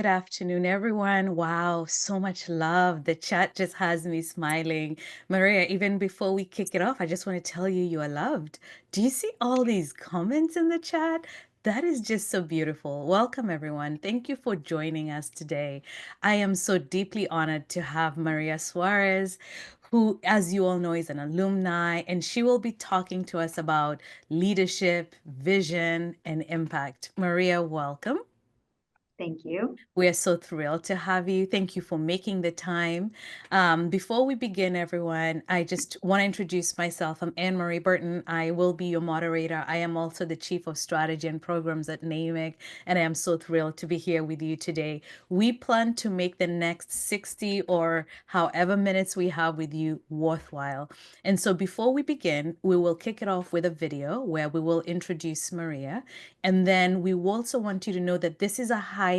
Good afternoon, everyone. Wow, so much love. The chat just has me smiling. Maria, even before we kick it off, I just want to tell you you are loved. Do you see all these comments in the chat? That is just so beautiful. Welcome, everyone. Thank you for joining us today. I am so deeply honored to have Maria Soares, who, as you all know, is an alumni, and she will be talking to us about leadership, vision, and impact. Maria, welcome. Thank you. We are so thrilled to have you. Thank you for making the time. Before we begin, everyone, I just want to introduce myself. I'm Anne Marie Burton. I will be your moderator. I am also the Chief of Strategy and Programs at NAMIC, and I am so thrilled to be here with you today. We plan to make the next 60 or however minutes we have with you worthwhile. And so before we begin, we will kick it off with a video where we will introduce Maria. And then we also want you to know that this is a highly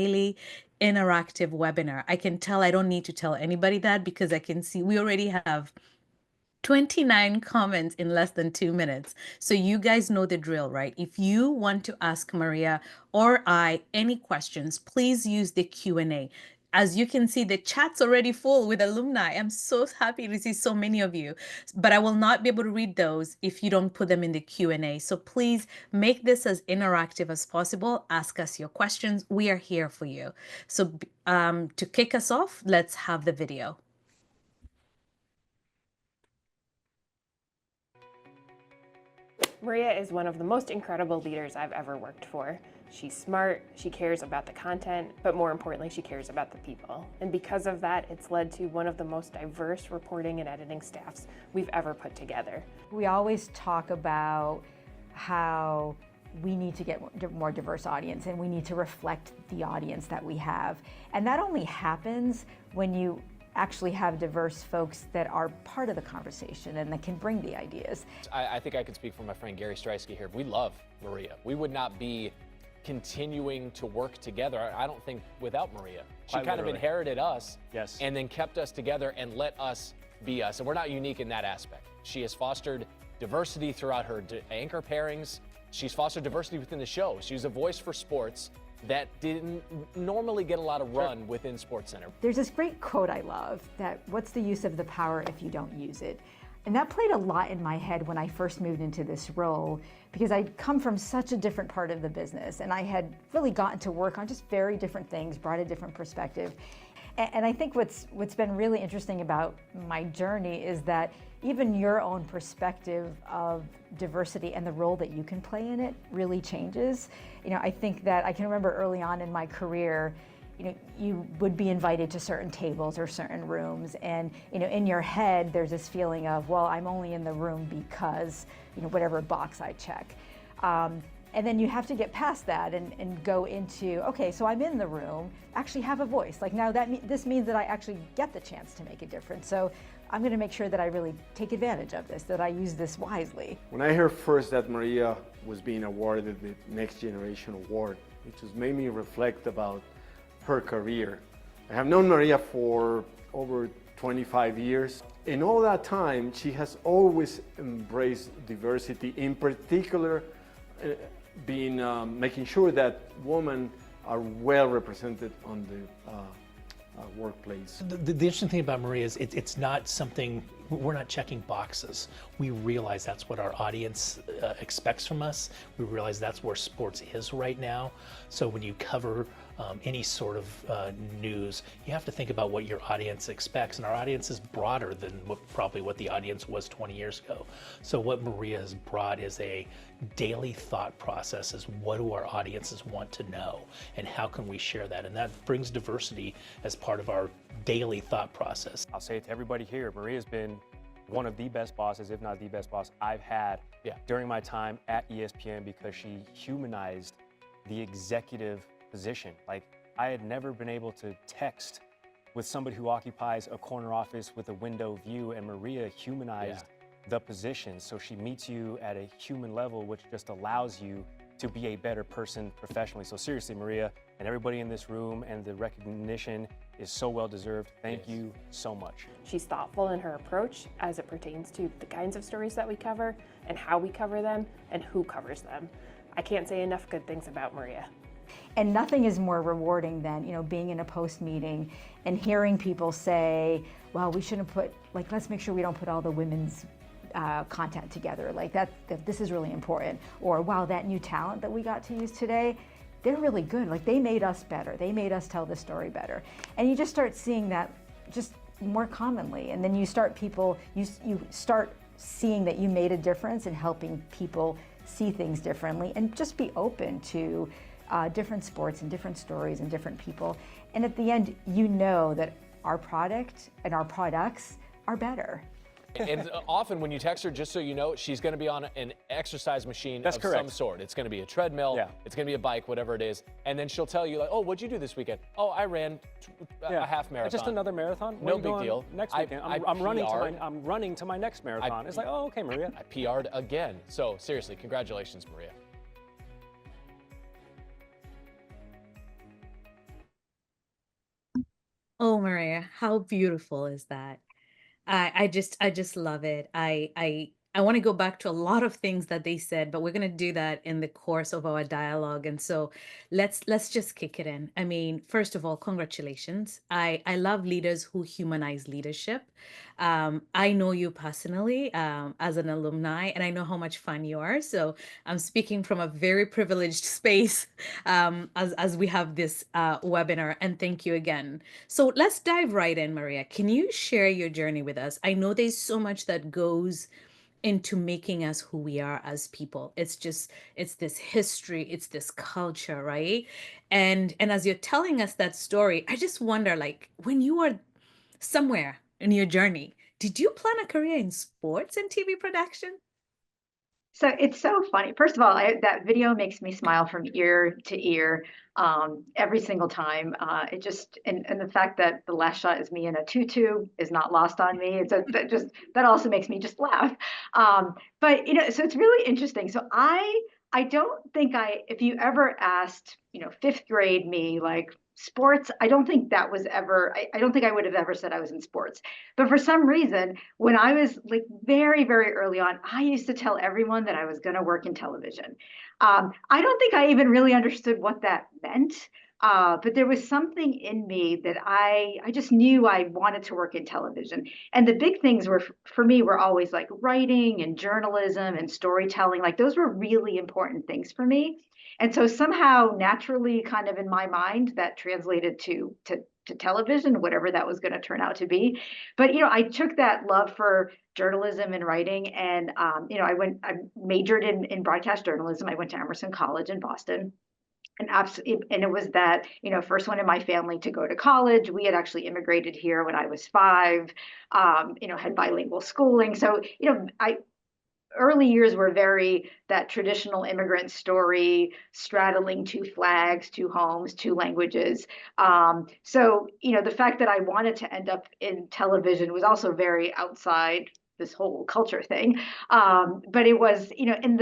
interactive webinar. I can tell I don't need to tell anybody that because I can see we already have 29 comments in less than 2 minutes. So you guys know the drill, right? If you want to ask Maria or I any questions, please use the Q&A. As you can see, the chat's already full with alumni. I'm so happy to see so many of you, but I will not be able to read those if you don't put them in the Q&A. So please make this as interactive as possible. Ask us your questions. We are here for you. So to kick us off, let's have the video. Maria is one of the most incredible leaders I've ever worked for. She's smart, she cares about the content, but more importantly, she cares about the people. And because of that, it's led to one of the most diverse reporting and editing staffs we've ever put together. We always talk about how we need to get more diverse audience and we need to reflect the audience that we have. And that only happens when you actually have diverse folks that are part of the conversation and that can bring the ideas. I think I can speak for my friend Gary Streisky here. We love Maria. We would not be continuing to work together, I don't think, without Maria. She kind of inherited us, yes, and then kept us together and let us be us. And we're not unique in that aspect. She has fostered diversity throughout her anchor pairings. She's fostered diversity within the show. She's a voice for sports that didn't normally get a lot of run within SportsCenter. There's this great quote I love that, what's the use of the power if you don't use it? And that played a lot in my head when I first moved into this role, because I'd come from such a different part of the business and I had really gotten to work on just very different things, brought a different perspective. And I think what's been really interesting about my journey is that even your own perspective of diversity and the role that you can play in it really changes. You know, I think that I can remember early on in my career, you know, you would be invited to certain tables or certain rooms, and you know, in your head there's this feeling of, well, I'm only in the room because, you know, whatever box I check. And then you have to get past that and go into, okay, so I'm in the room, actually have a voice. Like now this means that I actually get the chance to make a difference. So I'm gonna make sure that I really take advantage of this, that I use this wisely. When I heard first that Maria was being awarded the Next Generation Award, it just made me reflect about her career. I have known Maria for over 25 years. In all that time, she has always embraced diversity, in particular, making sure that women are well represented on the workplace. The interesting thing about Maria is it's not something, we're not checking boxes. We realize that's what our audience expects from us. We realize that's where sports is right now. So when you cover any sort of news, you have to think about what your audience expects, and our audience is broader than probably what the audience was 20 years ago. So what Maria has brought is a daily thought process, is what do our audiences want to know and how can we share that, and that brings diversity as part of our daily thought process. I'll say it to everybody here, Maria's been one of the best bosses, if not the best boss I've had during my time at ESPN, because she humanized the executive position. Like, I had never been able to text with somebody who occupies a corner office with a window view, and Maria humanized the position. So she meets you at a human level, which just allows you to be a better person professionally. So seriously, Maria, and everybody in this room, and the recognition is so well deserved. Thank you so much. She's thoughtful in her approach as it pertains to the kinds of stories that we cover and how we cover them and who covers them. I can't say enough good things about Maria. And nothing is more rewarding than, being in a post meeting and hearing people say, well, we shouldn't put, let's make sure we don't put all the women's content together. That this is really important. Or, wow, that new talent that we got to use today, they're really good. They made us better. They made us tell the story better. And you just start seeing that just more commonly. And then you start seeing that you made a difference in helping people see things differently and just be open to different sports and different stories and different people. And at the end, that our product and our products are better. And often when you text her, just so you know, she's going to be on an exercise machine of some sort. It's going to be a treadmill, it's going to be a bike, whatever it is. And then she'll tell you, oh, what'd you do this weekend? Oh, I ran a half marathon. Just another marathon? No big deal. Next weekend. I'm running to my next marathon. It's oh, okay, Maria. I PR'd again. So seriously, congratulations, Maria. Oh, Maria, how beautiful is that? I just love it. I want to go back to a lot of things that they said, but we're going to do that in the course of our dialogue. And so let's just kick it in. I mean, first of all, congratulations. I love leaders who humanize leadership. I know you personally as an alumni, and I know how much fun you are. So I'm speaking from a very privileged space as we have this webinar, and thank you again. So let's dive right in, Maria. Can you share your journey with us? I know there's so much that goes into making us who we are as people. It's this history, it's this culture, right? And as you're telling us that story, I just wonder, when you were somewhere in your journey, did you plan a career in sports and TV production? So it's so funny. First of all, that video makes me smile from ear to ear every single time. It just and the fact that the last shot is me in a tutu is not lost on me. That also makes me just laugh. But so it's really interesting. So I don't think if you ever asked fifth grade me sports, I don't think that was ever, I don't think I would have ever said I was in sports. But for some reason, when I was very, very early on, I used to tell everyone that I was going to work in television. I don't think I even really understood what that meant. But there was something in me that I just knew I wanted to work in television. And the big things for me were always writing and journalism and storytelling. Those were really important things for me. And so somehow naturally kind of in my mind that translated to television, whatever that was going to turn out to be. But, I took that love for journalism and writing and, I majored in broadcast journalism. I went to Emerson College in Boston. And it was that, first one in my family to go to college. We had actually immigrated here when I was 5, had bilingual schooling. So, early years were very that traditional immigrant story, straddling 2 flags, 2 homes, 2 languages. So, the fact that I wanted to end up in television was also very outside this whole culture thing. But it was, in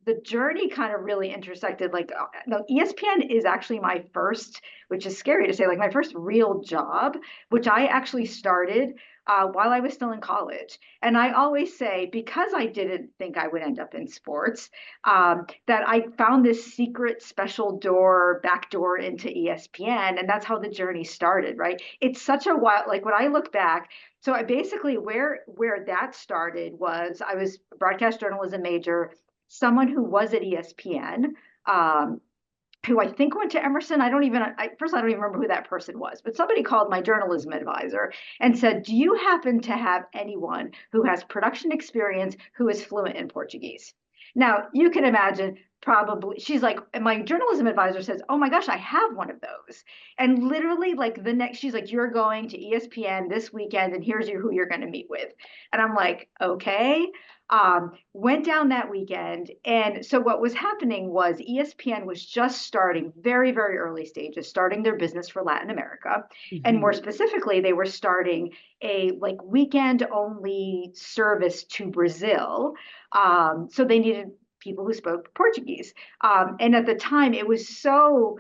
the journey kind of really intersected. ESPN is actually my first, which is scary to say, my first real job, which I actually started while I was still in college. And I always say, because I didn't think I would end up in sports, that I found this secret special back door into ESPN. And that's how the journey started, right? It's such a wild, when I look back, so I basically where that started was I was a broadcast journalism major, someone who was at ESPN, who I think went to Emerson. I don't even remember who that person was, but somebody called my journalism advisor and said, do you happen to have anyone who has production experience who is fluent in Portuguese? Now, you can imagine probably, she's like, and my journalism advisor says, oh my gosh, I have one of those. And literally the next, she's like, you're going to ESPN this weekend and here's who you're going to meet with. And I'm like, okay. Went down that weekend. And so what was happening was ESPN was just starting very, very early stages, starting their business for Latin America. Mm-hmm. And more specifically, they were starting a weekend only service to Brazil. So they needed people who spoke Portuguese. And at the time it was so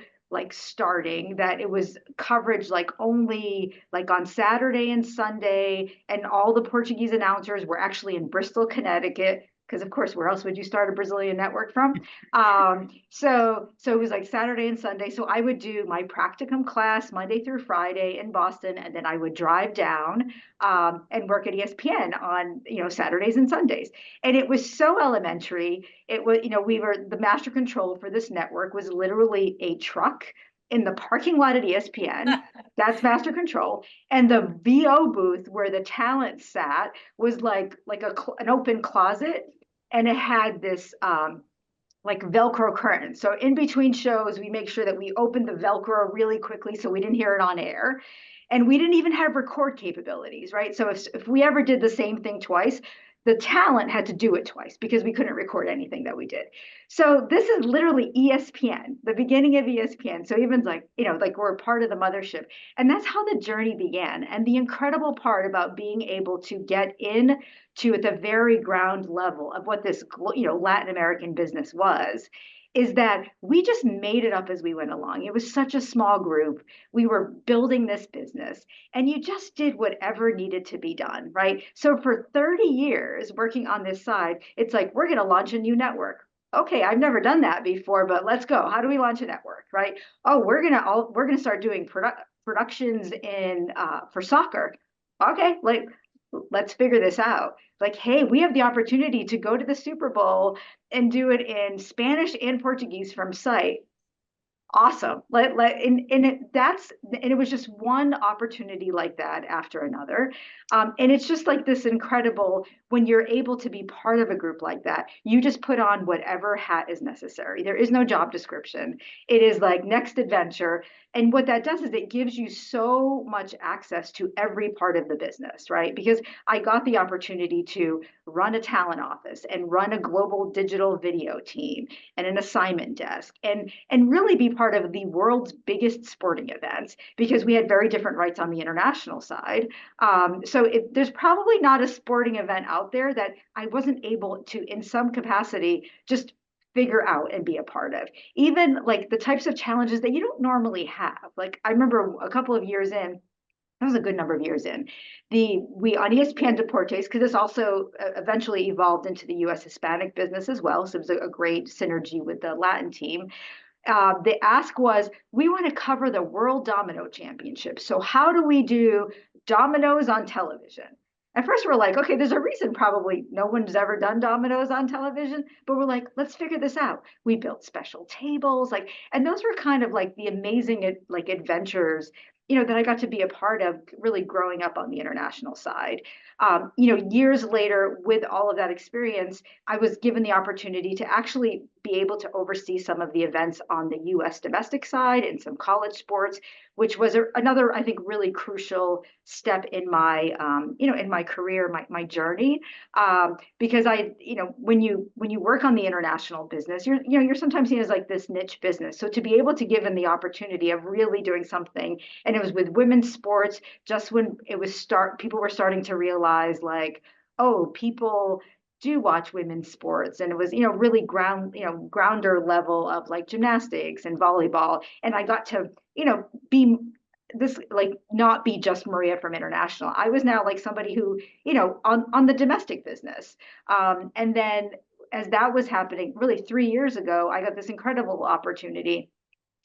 starting that it was coverage only on Saturday and Sunday, and all the Portuguese announcers were actually in Bristol, Connecticut, because of course, where else would you start a Brazilian network from? So it was like Saturday and Sunday. So I would do my practicum class Monday through Friday in Boston, and then I would drive down and work at ESPN on, Saturdays and Sundays. And it was so elementary. It was, the master control for this network was literally a truck in the parking lot at ESPN. That's master control. And the VO booth where the talent sat was like an open closet, and it had this like Velcro curtain. So in between shows, we make sure that we opened the Velcro really quickly so we didn't hear it on air. And we didn't even have record capabilities, right? So if we ever did the same thing twice, the talent had to do it twice because we couldn't record anything that we did. So this is literally ESPN, the beginning of ESPN. So even like, like we're part of the mothership. And that's how the journey began. And the incredible part about being able to get in to at the very ground level of what this, Latin American business was, is that we just made it up as we went along. It was such a small group. We were building this business, and you just did whatever needed to be done, right? So for 30 years working on this side, it's like, we're going to launch a new network. Okay, I've never done that before, but let's go. How do we launch a network, right? Oh, we're gonna start doing productions for soccer. Okay, let's figure this out. Like, hey, we have the opportunity to go to the Super Bowl and do it in Spanish and Portuguese from site. Awesome. And it was just one opportunity like that after another. And it's just like this incredible, when you're able to be part of a group like that, you just put on whatever hat is necessary. There is no job description. It is like next adventure. And what that does is it gives you so much access to every part of the business, right? Because I got the opportunity to run a talent office and run a global digital video team and an assignment desk and really be part of the world's biggest sporting events, because we had very different rights on the international side. So there's probably not a sporting event out there that I wasn't able to, in some capacity, just figure out and be a part of. Even like the types of challenges that you don't normally have. Like I remember a couple of years in, that was a good number of years in, we on ESPN Deportes, because this also eventually evolved into the US Hispanic business as well. So it was a great synergy with the Latin team. The ask was, we want to cover the World Domino Championship. So how do we do dominoes on television? At first we're like, okay, there's a reason probably no one's ever done dominoes on television, but we're like, let's figure this out. We built special tables, and those were kind of like the amazing adventures, that I got to be a part of, really growing up on the international side. Years later, with all of that experience, I was given the opportunity to actually be able to oversee some of the events on the US domestic side and some college sports, which was another, I think, really crucial step in my, in my career, my journey. Because when you work on the international business, you're sometimes seen as like this niche business. So to be able to give them the opportunity of really doing something, and it was with women's sports, just when it was people were starting to realize like, oh, people do watch women's sports, and it was really grounder level of like gymnastics and volleyball, and I got to be this, like, not be just Maria from international. I was now like somebody who on the domestic business, and then as that was happening really 3 years ago, I got this incredible opportunity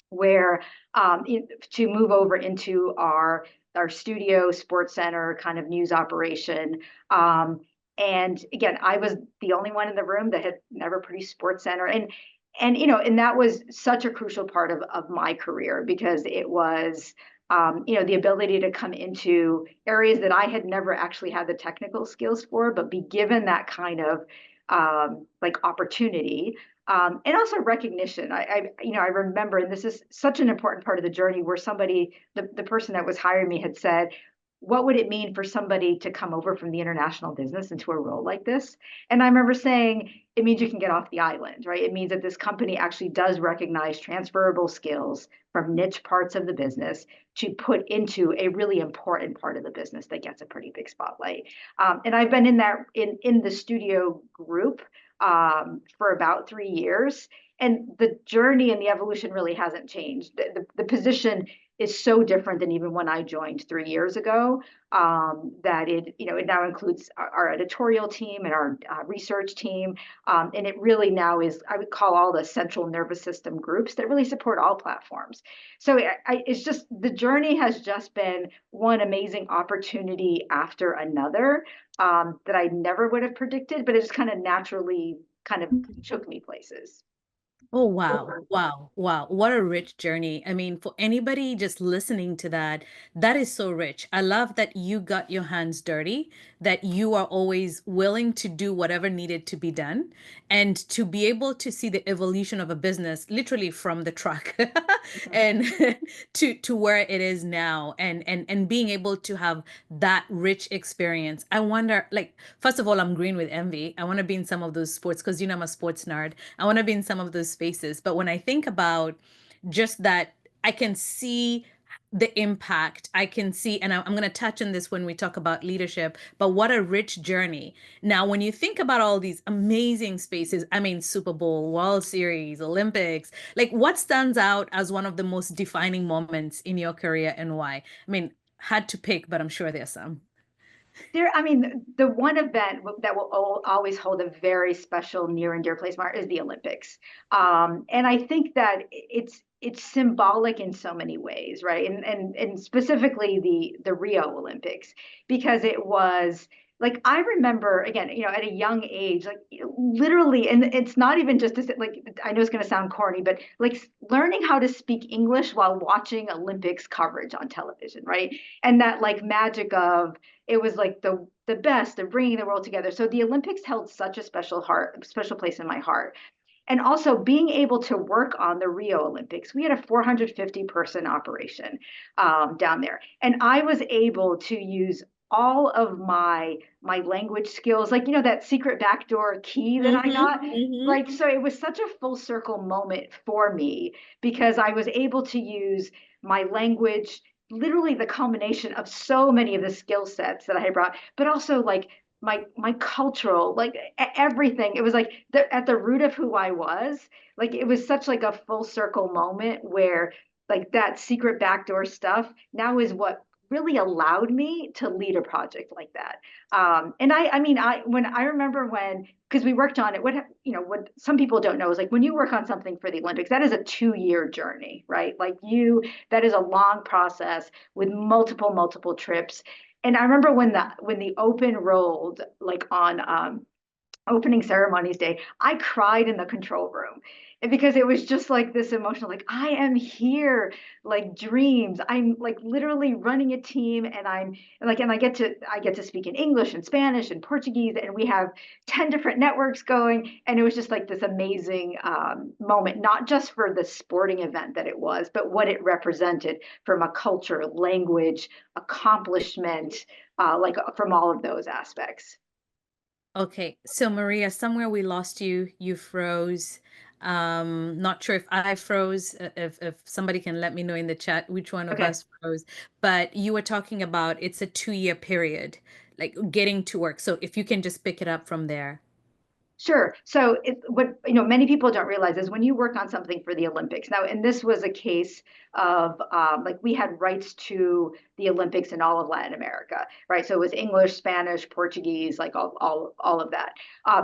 where to move over into our studio SportsCenter kind of news operation. And again, I was the only one in the room that had never produced SportsCenter. And that was such a crucial part of my career, because it was, the ability to come into areas that I had never actually had the technical skills for, but be given that kind of opportunity. And also recognition. I remember, and this is such an important part of the journey, where the person that was hiring me had said, what would it mean for somebody to come over from the international business into a role like this? And I remember saying, it means you can get off the island, right? It means that this company actually does recognize transferable skills from niche parts of the business to put into a really important part of the business that gets a pretty big spotlight. And I've been in the studio group for about 3 years. And the journey and the evolution really hasn't changed. The position is so different than even when I joined 3 years ago. That it, it now includes our editorial team and our research team. And it really now is, I would call all the central nervous system groups that really support all platforms. So it's just, the journey has just been one amazing opportunity after another, that I never would have predicted, but it just kind of naturally kind of took me places. Oh, wow. Wow. Wow. What a rich journey. I mean, for anybody just listening to that, that is so rich. I love that you got your hands dirty, that you are always willing to do whatever needed to be done, and to be able to see the evolution of a business literally from the truck and to where it is now, and being able to have that rich experience. I wonder, like, first of all, I'm green with envy. I want to be in some of those sports because I'm a sports nerd. I want to be in some of those spaces. But when I think about just that, I can see the impact. I can see, and I'm going to touch on this when we talk about leadership, but what a rich journey. Now, when you think about all these amazing spaces, I mean, Super Bowl, World Series, Olympics, like, what stands out as one of the most defining moments in your career, and why? I mean, had to pick, but I'm sure there's some. I mean, the one event that will always hold a very special, near and dear place, Mark, is the Olympics. And I think that it's symbolic in so many ways, right? And specifically the Rio Olympics, because it was like, I remember, again, at a young age, like, literally, and it's not even just like, I know it's going to sound corny, but like learning how to speak English while watching Olympics coverage on television, right? And that like magic of, it was like the best of bringing the world together. So the Olympics held such a special place in my heart. And also being able to work on the Rio Olympics. We had a 450 person operation down there. And I was able to use all of my language skills, like, that secret backdoor key that I got. Like, so it was such a full circle moment for me, because I was able to use my language, literally the combination of so many of the skill sets that I had brought, but also like my cultural, like everything. It was like at the root of who I was. Like, it was such like a full circle moment where like that secret backdoor stuff now is what really allowed me to lead a project like that. And I mean, I remember because we worked on it, what some people don't know is, like, when you work on something for the Olympics, that is a 2-year journey, right? Like, that is a long process with multiple trips. And I remember when the Open rolled, like, on opening ceremonies day, I cried in the control room, because it was just like this emotional, like, I am here, like dreams. I'm like literally running a team, and I get to speak in English and Spanish and Portuguese, and we have 10 different networks going. And it was just like this amazing moment, not just for the sporting event that it was, but what it represented from a culture, language, accomplishment, like from all of those aspects. Okay, so Maria, somewhere we lost you. You froze. Not sure if I froze, if somebody can let me know in the chat which one of Okay. us froze. But you were talking about it's a 2-year period, like getting to work. So if you can just pick it up from there. Sure. So what many people don't realize is when you work on something for the Olympics now, and this was a case of like, we had rights to the Olympics in all of Latin America, right? So it was English, Spanish, Portuguese, like all of that.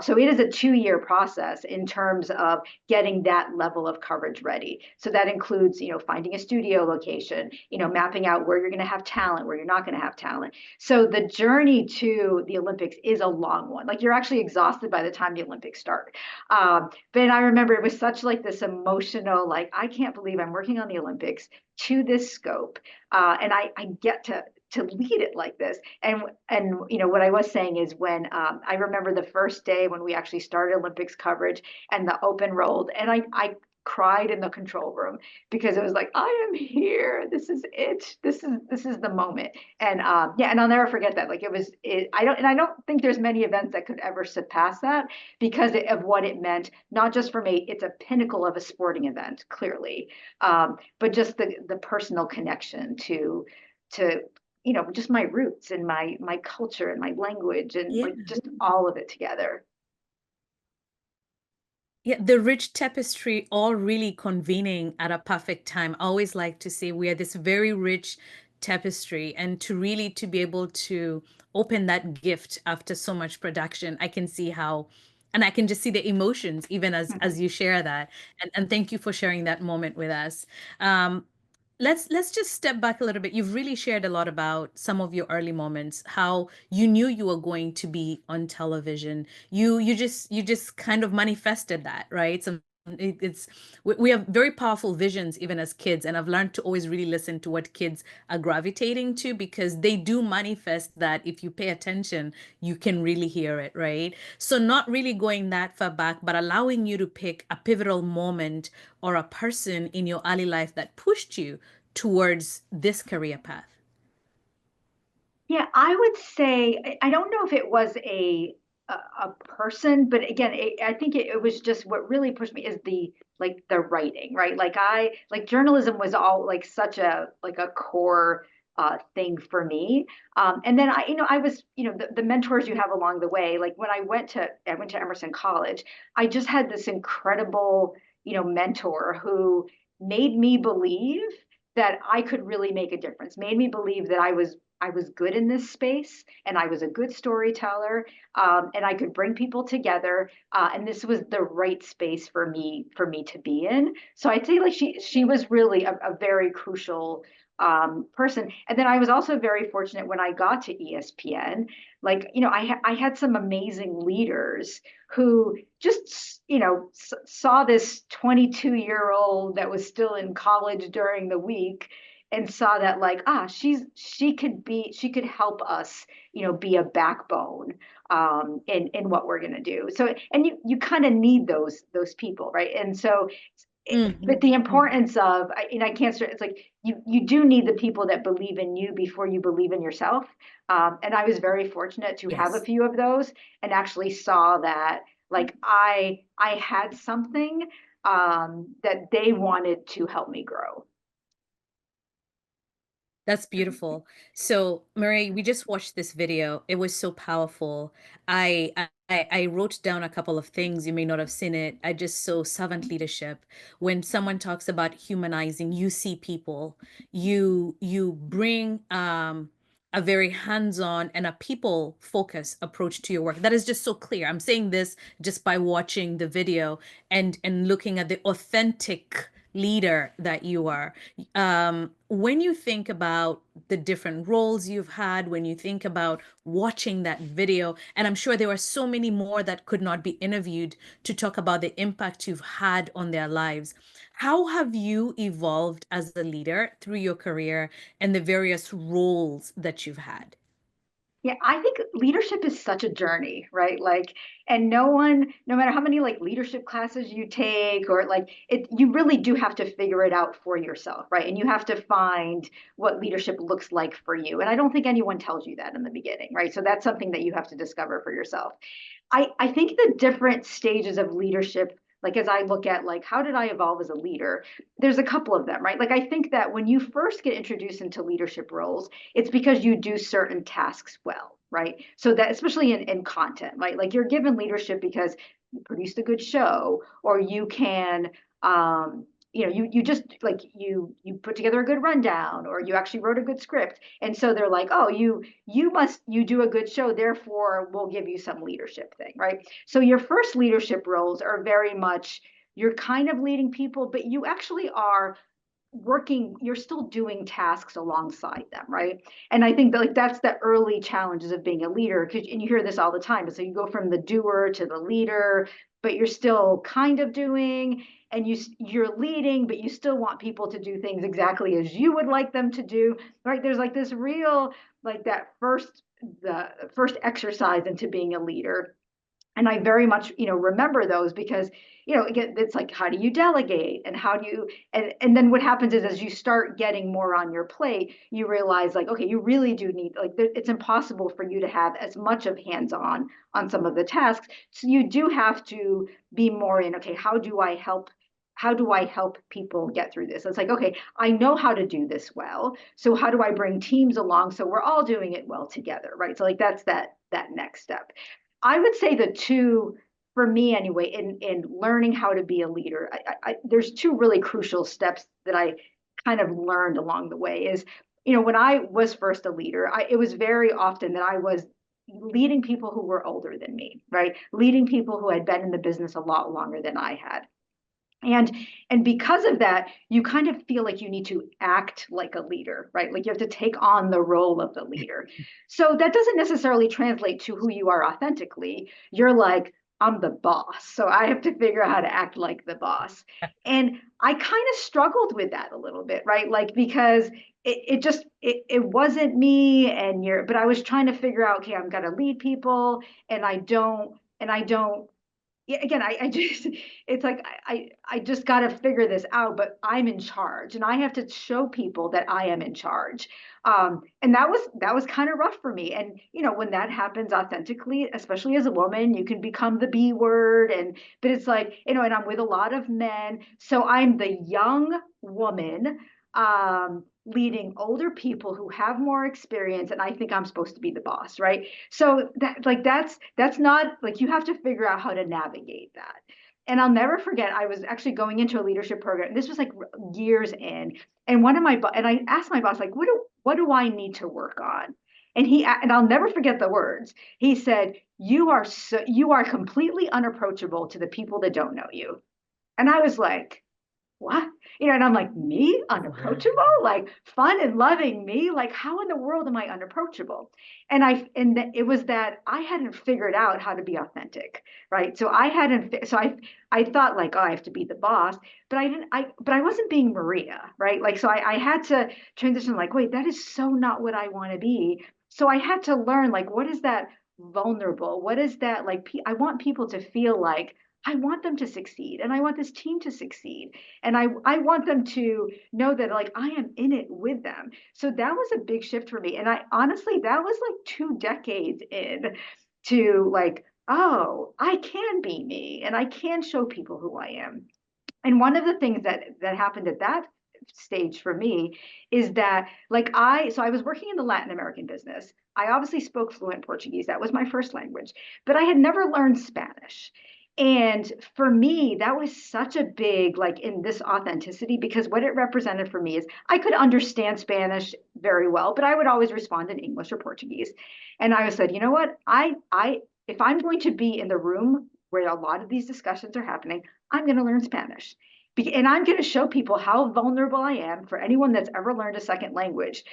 So it is a 2-year process in terms of getting that level of coverage ready. So that includes finding a studio location, mapping out where you're going to have talent, where you're not going to have talent. So the journey to the Olympics is a long one. Like, you're actually exhausted by the time the Olympics start. But I remember it was such like this emotional, like, I can't believe I'm working on the Olympics to this scope, and I get to lead it like this. And what I was saying is, when I remember the first day when we actually started Olympics coverage and the Open rolled, and I cried in the control room, because it was like, I am here. This is it. This is the moment. And yeah, and I'll never forget that. Like, I don't think there's many events that could ever surpass that, because of what it meant, not just for me. It's a pinnacle of a sporting event, clearly, but just the personal connection to just my roots and my culture and my language, and Yeah. like just all of it together. Yeah, the rich tapestry all really convening at a perfect time. I always like to say we are this very rich tapestry, and to be able to open that gift after so much production, I can see how, and I can just see the emotions even as you share that. And thank you for sharing that moment with us. Um, let's just step back a little bit. You've really shared a lot about some of your early moments, how you knew you were going to be on television. You just kind of manifested that, right? So it's we have very powerful visions even as kids, and I've learned to always really listen to what kids are gravitating to, because they do manifest that. If you pay attention, you can really hear it, right? So not really going that far back, but allowing you to pick a pivotal moment or a person in your early life that pushed you towards this career path. Yeah, I would say I don't know if it was a person, but again, I think it was just what really pushed me is the writing, right? Like I like journalism was all like such a like a core thing for me. And then I was, the mentors you have along the way. Like when I went to Emerson College, I just had this incredible, mentor who made me believe that I could really make a difference, made me believe that I was good in this space and I was a good storyteller, and I could bring people together, and this was the right space for me to be in. So I'd say like she was really a very crucial person. And then I was also very fortunate when I got to ESPN. Like, I had some amazing leaders who just, saw this 22-year-old that was still in college during the week and saw that like, she could help us, be a backbone in what we're going to do. So, and you kind of need those people, right? And so but the importance of, and I can't stress, it's like you do need the people that believe in you before you believe in yourself. And I was very fortunate to have a Yes. few of those and actually saw that like I had something that they wanted to help me grow. That's beautiful. So, Marie, we just watched this video. It was so powerful. I wrote down a couple of things. You may not have seen it. I just saw servant leadership. When someone talks about humanizing, you see people. You bring a very hands-on and a people focus approach to your work. That is just so clear. I'm saying this just by watching the video and looking at the authentic leader that you are. When you think about the different roles you've had, when you think about watching that video, and I'm sure there are so many more that could not be interviewed to talk about the impact you've had on their lives, how have you evolved as a leader through your career and the various roles that you've had? Yeah, I think leadership is such a journey, right? Like, and no matter how many like leadership classes you take or like it, you really do have to figure it out for yourself, right? And you have to find what leadership looks like for you. And I don't think anyone tells you that in the beginning, right? So that's something that you have to discover for yourself. I think the different stages of leadership, like as I look at like how did I evolve as a leader, there's a couple of them, right? Like I think that when you first get introduced into leadership roles, it's because you do certain tasks well, right? So that especially in content, right? Like you're given leadership because you produced a good show or you can you just like you put together a good rundown or you actually wrote a good script. And so they're like, oh, you do a good show, therefore we'll give you some leadership thing, right? So your first leadership roles are very much you're kind of leading people, but you actually are working, you're still doing tasks alongside them, right? And I think that like that's the early challenges of being a leader, because and you hear this all the time. So you go from the doer to the leader, but you're still kind of doing, and you're leading, but you still want people to do things exactly as you would like them to do, right? There's like this real like the first exercise into being a leader. And I very much, remember those because, again, it's like, how do you delegate and how do you, and then what happens is as you start getting more on your plate, you realize like, okay, you really do need, like, it's impossible for you to have as much of hands-on on some of the tasks. So you do have to be more in, okay, how do I help people get through this? It's like, okay, I know how to do this well. So how do I bring teams along so we're all doing it well together, right? So like that's that next step. I would say the two for me anyway, in learning how to be a leader, there's two really crucial steps that I kind of learned along the way is, when I was first a leader, it was very often that I was leading people who were older than me, right? Leading people who had been in the business a lot longer than I had. And because of that, you kind of feel like you need to act like a leader, right? Like you have to take on the role of the leader. So that doesn't necessarily translate to who you are authentically. You're like, I'm the boss, so I have to figure out how to act like the boss. And I kind of struggled with that a little bit, right? Like, because it wasn't me, but I was trying to figure out, okay, I'm gonna lead people, and I don't, yeah, again, I just, it's like, I just got to figure this out, but I'm in charge and I have to show people that I am in charge. And that was kind of rough for me. And, when that happens authentically, especially as a woman, you can become the B word. But it's like, and I'm with a lot of men. So I'm the young woman, leading older people who have more experience, and I think I'm supposed to be the boss, right? So that's not like, you have to figure out how to navigate that. And I'll never forget, I was actually going into a leadership program. This was like years in, and I asked my boss, like, what do I need to work on? And I'll never forget the words. He said, you are completely unapproachable to the people that don't know you. And I was like, what? And I'm like, me unapproachable, like fun and loving me, like how in the world am I unapproachable? And it was that I hadn't figured out how to be authentic, right? So I thought like, oh, I have to be the boss, but I wasn't being Maria, right? Like, so I had to transition, like, wait, that is so not what I want to be. So I had to learn, like, what is that vulnerable? What is that, like, I want people to feel like, I want them to succeed, and I want this team to succeed. And I want them to know that, like, I am in it with them. So that was a big shift for me. And I honestly, that was like 2 decades in to like, oh, I can be me and I can show people who I am. And one of the things that happened at that stage for me is that, like, so I was working in the Latin American business. I obviously spoke fluent Portuguese. That was my first language, but I had never learned Spanish. And for me, that was such a big, like, in this authenticity, because what it represented for me is I could understand Spanish very well, but I would always respond in English or Portuguese. And I said, you know what, if I'm going to be in the room where a lot of these discussions are happening, I'm going to learn Spanish. And I'm going to show people how vulnerable I am. For anyone that's ever learned a second language,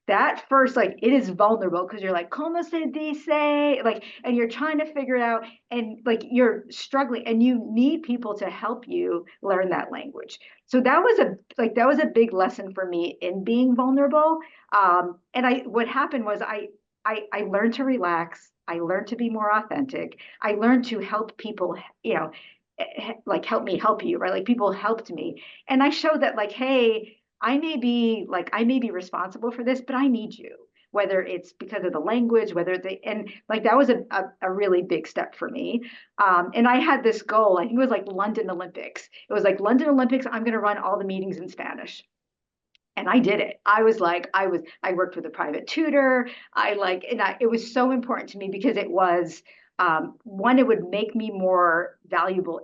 that first, like, it is vulnerable because you're like, como se dice? Like, and you're trying to figure it out, and like, you're struggling, and you need people to help you learn that language. So that was a big lesson for me in being vulnerable. And what happened was I learned to relax. I learned to be more authentic. I learned to help people, like, help me help you, right? Like, people helped me. And I showed that, like, hey, I may be responsible for this, but I need you, whether it's because of the language, and like, that was a really big step for me. And I had this goal, I think it was like London Olympics. It was like, London Olympics, I'm going to run all the meetings in Spanish. And I did it. I worked with a private tutor. It was so important to me because it was, one, it would make me more valuable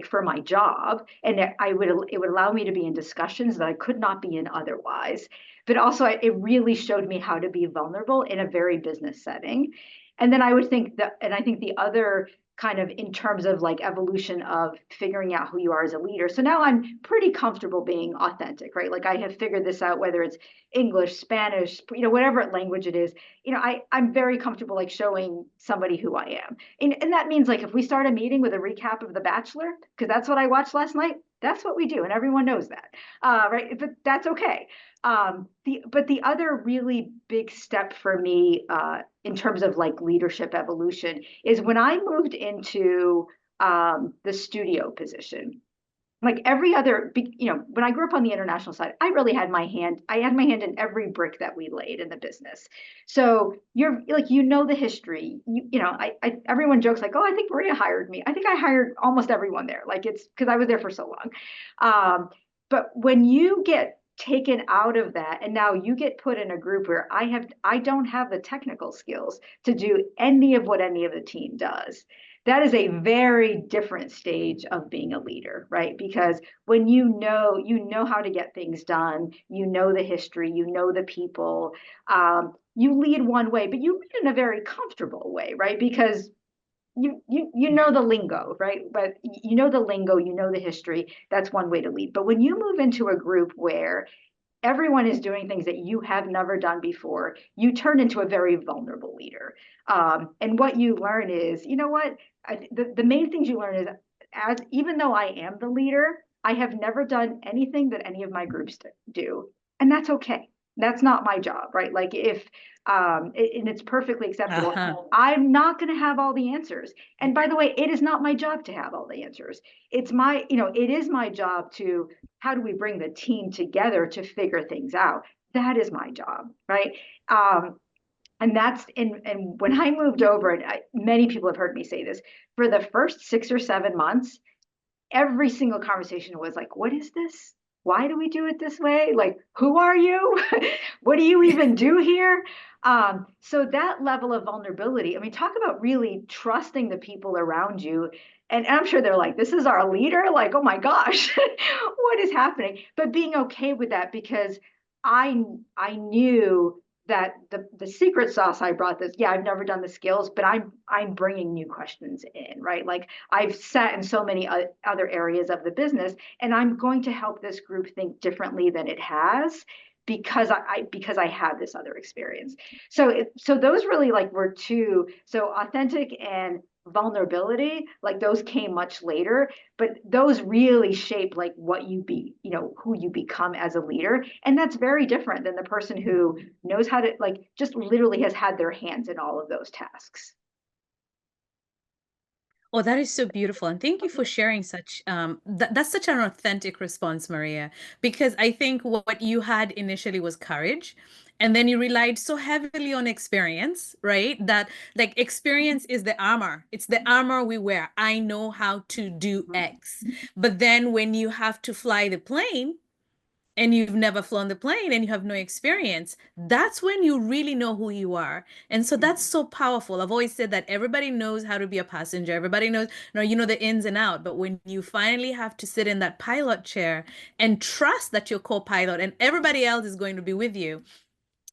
for my job, and it would allow me to be in discussions that I could not be in otherwise. But also, it really showed me how to be vulnerable in a very business setting. And then I think the other kind of, in terms of like evolution of figuring out who you are as a leader. So now I'm pretty comfortable being authentic, right? Like, I have figured this out, whether it's English, Spanish, whatever language it is, I'm very comfortable, like, showing somebody who I am. And that means, like, if we start a meeting with a recap of The Bachelor, because that's what I watched last night, that's what we do. And everyone knows that, right? But that's okay. But the other really big step for me, in terms of like leadership evolution, is when I moved into the studio position. Like every other, when I grew up on the international side, I had my hand in every brick that we laid in the business. So you're like, the history, everyone jokes like, oh, I think Maria hired me. I think I hired almost everyone there. Like, it's because I was there for so long. But when you get taken out of that, and now you get put in a group where I don't have the technical skills to do any of what any of the team does, that is a very different stage of being a leader, right? Because when you know how to get things done, you know the history, you know the people, you lead one way, but you lead in a very comfortable way, right? Because you know the lingo, right? But you know the lingo, you know the history. That's one way to lead. But when you move into a group where everyone is doing things that you have never done before, you turn into a very vulnerable leader. And what you learn is, you know what? The main things you learn is, as even though I am the leader, I have never done anything that any of my groups do, and that's okay. That's not my job, right? Like if and it's perfectly acceptable. I'm not going to have all the answers. And by the way, it is not my job to have all the answers. It's my, it is my job to, how do we bring the team together to figure things out? That is my job, right? And that's and when I moved over, and many people have heard me say this, for the first 6 or 7 months, every single conversation was like, what is this? Why do we do it this way? Like, who are you? What do you even do here? So that level of vulnerability, I mean, talk about really trusting the people around you. And I'm sure they're like, this is our leader. Like, oh my gosh, what is happening? But being okay with that, because I knew that the secret sauce I brought this, yeah, I've never done the skills, but I'm bringing new questions in, right? Like I've sat in so many other areas of the business, and I'm going to help this group think differently than it has, because I have this other experience. So those really like were two, so authentic and vulnerability, like those came much later, but those really shape like what you be, who you become as a leader. And that's very different than the person who knows how to, like, just literally has had their hands in all of those tasks. Oh, that is so beautiful. And thank you for sharing such that's such an authentic response, Maria, because I think what you had initially was courage. And then you relied so heavily on experience, right? That like experience is the armor. It's the armor we wear. I know how to do X. But then when you have to fly the plane, and you've never flown the plane and you have no experience, that's when you really know who you are. And so that's so powerful. I've always said that everybody knows how to be a passenger. Everybody knows, the ins and out. But when you finally have to sit in that pilot chair and trust that your co-pilot and everybody else is going to be with you,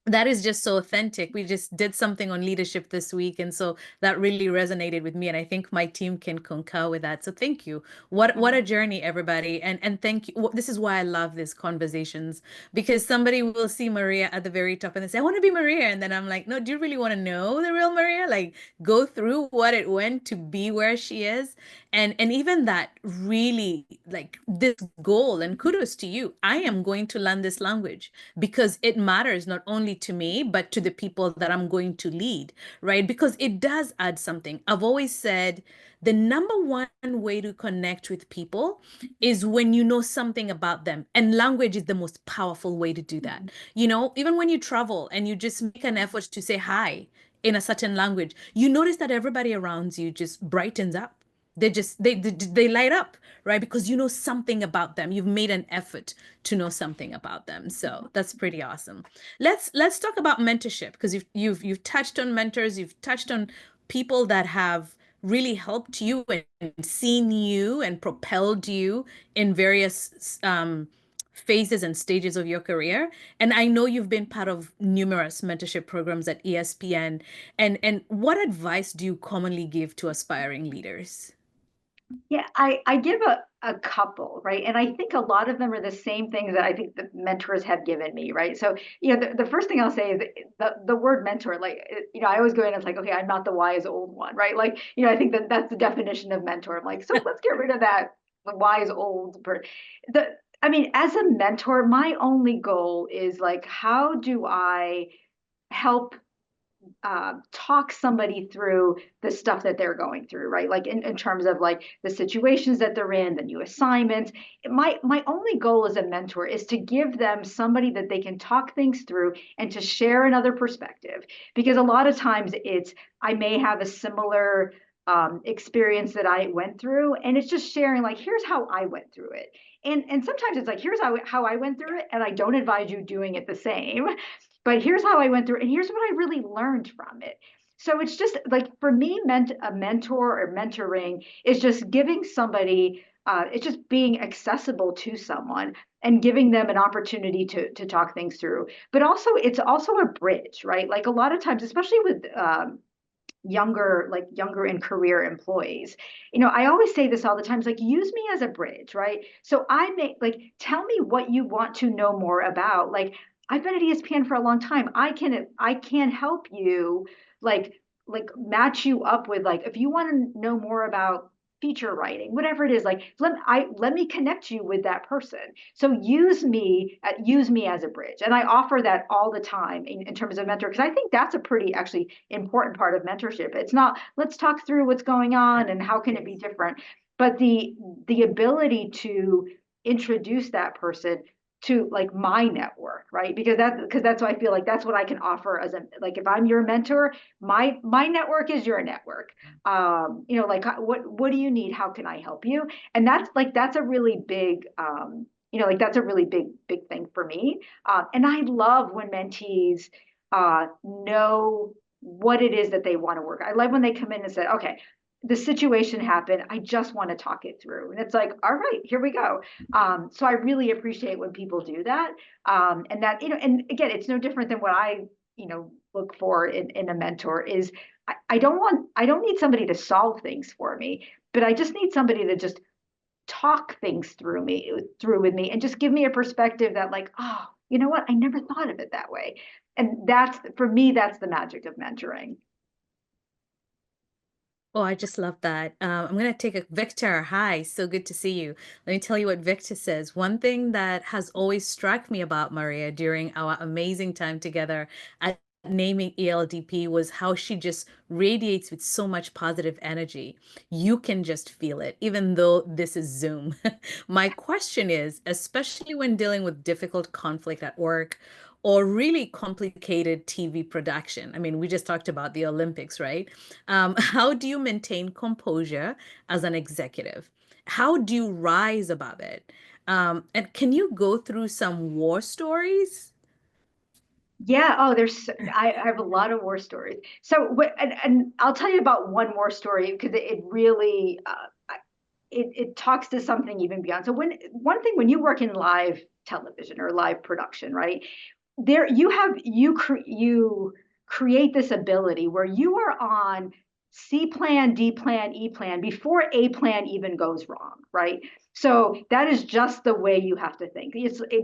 that is just so authentic. We just did something on leadership this week, and so that really resonated with me, and I think my team can concur with that. So thank you. What a journey, everybody, and thank you. This is why I love these conversations, because somebody will see Maria at the very top and they say, I want to be Maria, and then I'm like, no, do you really want to know the real Maria? Like, go through what it went to be where she is, and even that really, like, this goal, and kudos to you. I am going to learn this language because it matters not only to me, but to the people that I'm going to lead, right? Because it does add something. I've always said the number one way to connect with people is when you know something about them. And language is the most powerful way to do that. Even when you travel and you just make an effort to say hi in a certain language, you notice that everybody around you just brightens up. They light up, right? Because you know something about them. You've made an effort to know something about them. So that's pretty awesome. Let's talk about mentorship, because you've touched on mentors, you've touched on people that have really helped you and seen you and propelled you in various phases and stages of your career. And I know you've been part of numerous mentorship programs at ESPN. And what advice do you commonly give to aspiring leaders? Yeah, I give a couple, right? And I think a lot of them are the same things that I think the mentors have given me, right? So, the first thing I'll say is the word mentor, like, I always go in and it's like, okay, I'm not the wise old one, right? Like, I think that's the definition of mentor. I'm like, so let's get rid of that, the wise old person. I mean, as a mentor, my only goal is like, how do I help talk somebody through the stuff that they're going through, right? Like in terms of like the situations that they're in, the new assignments. My only goal as a mentor is to give them somebody that they can talk things through and to share another perspective. Because a lot of times I may have a similar experience that I went through, and it's just sharing like, here's how I went through it. And sometimes it's like, here's how I went through it, and I don't advise you doing it the same. But here's how I went through, and here's what I really learned from it. So it's just like, for me, a mentor or mentoring is just giving somebody, it's just being accessible to someone and giving them an opportunity to talk things through. But also, it's also a bridge, right? Like a lot of times, especially with younger and career employees, I always say this all the time, it's like, use me as a bridge, right? So tell me what you want to know more about. Like, I've been at ESPN for a long time. I can help you, like match you up with, like, if you want to know more about feature writing, whatever it is, like, let me connect you with that person. So use me as a bridge. And I offer that all the time in terms of mentor, because I think that's a pretty actually important part of mentorship. It's not, let's talk through what's going on and how can it be different, but the ability to introduce that person to, like, my network, right? Because that's what I feel like, that's what I can offer as a, like, if I'm your mentor, my network is your network. Like, what do you need? How can I help you? And that's a really big, that's a really big thing for me. And I love when mentees know what it is that they want to work. I love when they come in and say, okay, the situation happened, I just want to talk it through. And it's like, all right, here we go. So I really appreciate when people do that. And that, and again, it's no different than what I, look for in a mentor is, I don't need somebody to solve things for me, but I just need somebody to just talk things through with me and just give me a perspective that, like, oh, you know what? I never thought of it that way. And for me, that's the magic of mentoring. Oh, I just love that. I'm going to take a Victor. Hi, so good to see you. Let me tell you what Victor says. One thing that has always struck me about Maria during our amazing time together at naming ELDP was how she just radiates with so much positive energy. You can just feel it, even though this is Zoom. My question is, especially when dealing with difficult conflict at work or really complicated TV production. I mean, we just talked about the Olympics, right? How do you maintain composure as an executive? How do you rise above it? And can you go through some war stories? Yeah. Oh, I have a lot of war stories. So, and I'll tell you about one war story because it really, it talks to something even beyond. So one thing, when you work in live television or live production, right? You create this ability where you are on C plan, D plan, E plan before A plan even goes wrong, right? So that is just the way you have to think.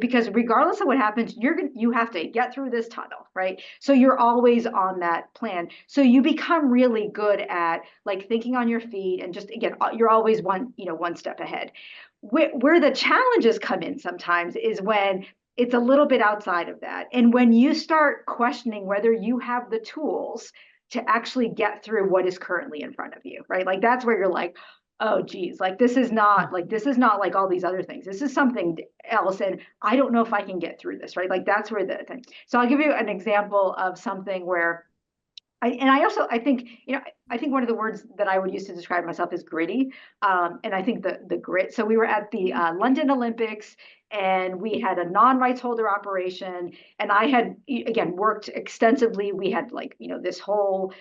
Because regardless of what happens, you have to get through this tunnel, right? So you're always on that plan. So you become really good at, like, thinking on your feet, and just, again, you're always one step ahead. Where the challenges come in sometimes is when it's a little bit outside of that. And when you start questioning whether you have the tools to actually get through what is currently in front of you, right? Like, that's where you're like, oh, geez, like, this is not like all these other things. This is something else. And I don't know if I can get through this, right? Like, that's where the thing. So I'll give you an example of something where I think, I think one of the words that I would use to describe myself is gritty. And I think the grit. So we were at the London Olympics, and we had a non-rights holder operation. And I had, again, worked extensively. We had, like, this whole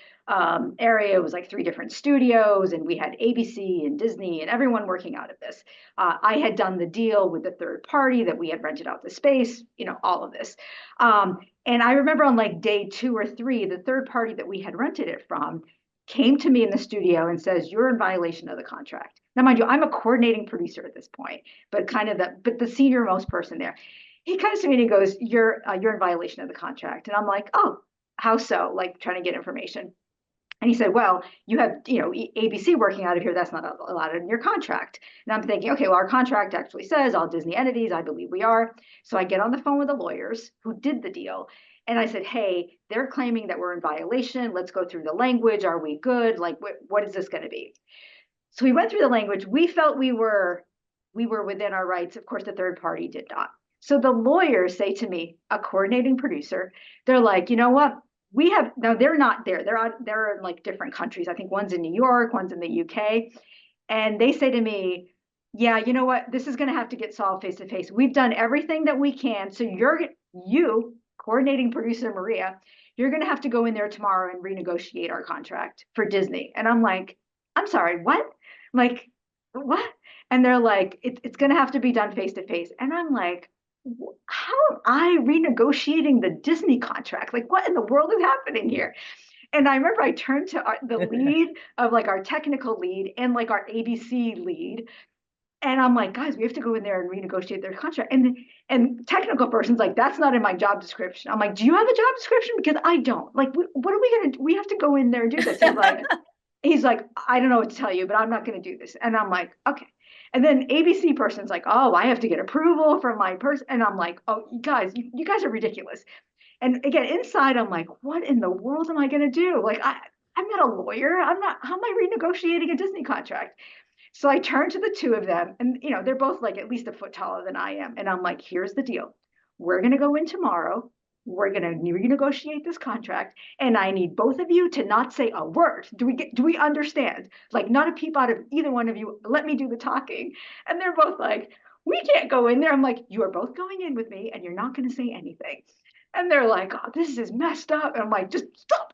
area. It was like 3 different studios, and we had ABC and Disney and everyone working out of this. I had done the deal with the third party that we had rented out the space, all of this. And I remember on, like, day 2 or 3, the third party that we had rented it from came to me in the studio and says, "You're in violation of the contract." Now, mind you, I'm a coordinating producer at this point, but the senior most person there. He comes to me and he goes, "You're in violation of the contract." And I'm like, "Oh, how so?" Like, trying to get information. And he said, "Well, you have, ABC working out of here. That's not allowed in your contract." And I'm thinking, okay, well, our contract actually says all Disney entities. I believe we are. So I get on the phone with the lawyers who did the deal. And I said, "Hey, they're claiming that we're in violation. Let's go through the language. Are we good? Like, what is this going to be?" So we went through the language. We felt we were within our rights. Of course, the third party did not. So the lawyers say to me, a coordinating producer, they're like, "You know what? Now they're not there. They're in, like, different countries. I think one's in New York, one's in the UK." And they say to me, "Yeah, you know what? This is going to have to get solved face to face. We've done everything that we can. So you, coordinating producer Maria, you're going to have to go in there tomorrow and renegotiate our contract for Disney. And I'm like, I'm sorry, what? I'm like, what? And they're like, it's going to have to be done face to face. And I'm like, how am I renegotiating the Disney contract? Like, what in the world is happening here? And I remember I turned to the lead of like our technical lead and like our ABC lead. And I'm like, guys, we have to go in there and renegotiate their contract. And technical person's like, that's not in my job description. I'm like, do you have a job description? Because I don't. Like, what are we going to do? We have to go in there and do this. He's like, I don't know what to tell you, but I'm not going to do this. And I'm like, okay. And then ABC person's like, oh, I have to get approval from my person. And I'm like, oh, you guys are ridiculous. And again, inside, I'm like, what in the world am I going to do? Like, I'm not a lawyer. How am I renegotiating a Disney contract? So I turned to the two of them, and they're both like at least a foot taller than I am. And I'm like, here's the deal. We're going to go in tomorrow. We're going to renegotiate this contract. And I need both of you to not say a word. Do we understand? Like, not a peep out of either one of you. Let me do the talking. And they're both like, we can't go in there. I'm like, you are both going in with me and you're not going to say anything. And they're like, oh, this is messed up. And I'm like, just stop.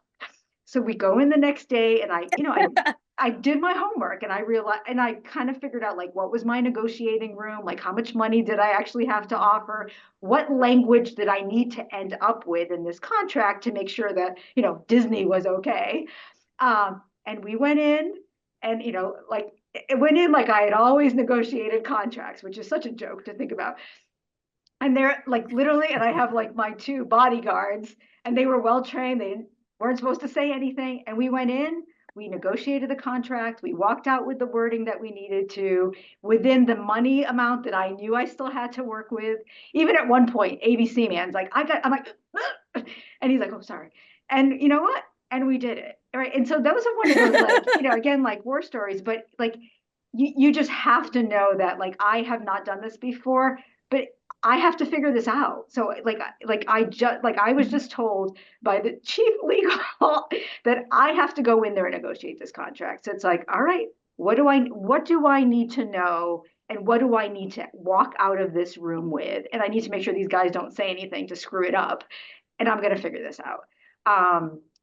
So we go in the next day, and I did my homework, and I realized, and I kind of figured out like what was my negotiating room, like how much money did I actually have to offer, what language did I need to end up with in this contract to make sure that Disney was okay. And we went in, and like it went in like I had always negotiated contracts, which is such a joke to think about. And they're like literally, and I have like my two bodyguards, and they were well trained. They weren't supposed to say anything. And we went in, we negotiated the contract. We walked out with the wording that we needed to within the money amount that I knew I still had to work with. Even at one point, ABC man's like, I'm like, ugh! And he's like, oh, sorry. And you know what? And we did it. Right. And so those are one of those, like, again, like war stories, but like, you just have to know that like, I have not done this before, but I have to figure this out. So I was just told by the chief legal that I have to go in there and negotiate this contract. So it's like, all right, what do I need to know? And what do I need to walk out of this room with? And I need to make sure these guys don't say anything to screw it up. And I'm going to figure this out.